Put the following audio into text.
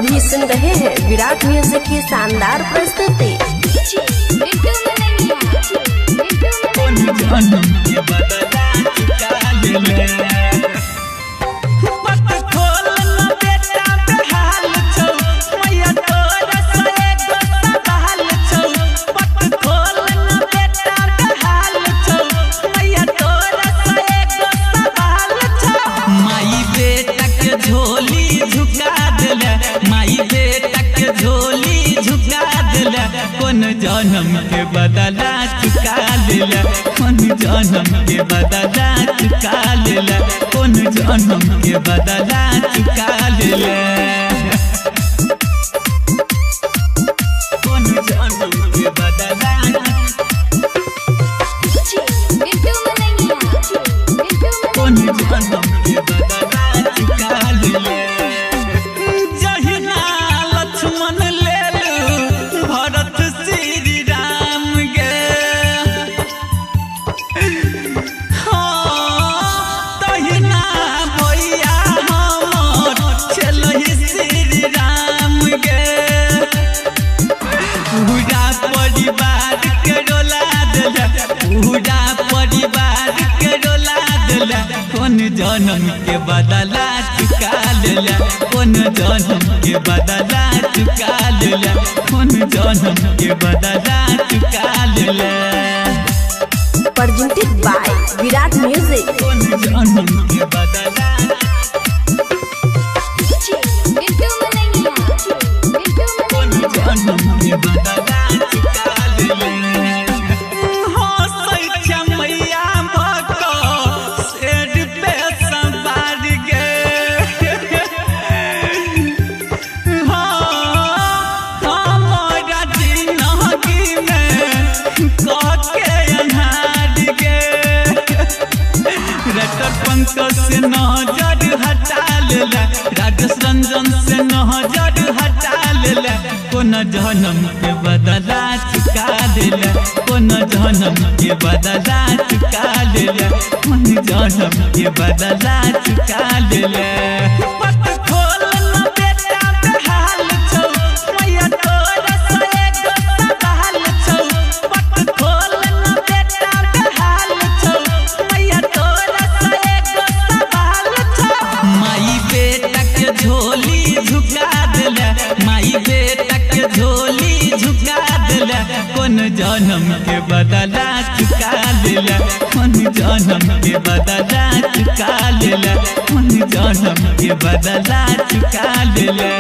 अभी सुन रहे हैं विराट म्यूजिक की शानदार प्रस्तुति। माई बेटा के झोली झुका दिला कौन जन्म के बदला चुका दिला कौन जन्म के बदला चुका दिला कौन जन्म के बदला चुका दिला कौन जन्म के बदला कौन जन्म के बदला चुका दिला कौन जन्म के बदला चुका दिला कौन जन्म के बदला चुका दिला कौन जन्म के बदला चुका दिला प्रेजेंटेड बाय विराट म्यूजिक। कौन जन्म के बदला कौन जन्म के बदला चुका दिला पंकज से नजर हटा लेला राजेश रंजन से नजर हटा लेला कौन जन्म के बदला चुका दिला कौन जन्म के बदला चुका दिला कौन जन्म के बदला चुका दिला माई बेटा के झोली झुका दिला कौन जन्म के बदला चुका दिला कौन जन्म के बदला चुका दिला कौन जन्म के बदला चुका दिला।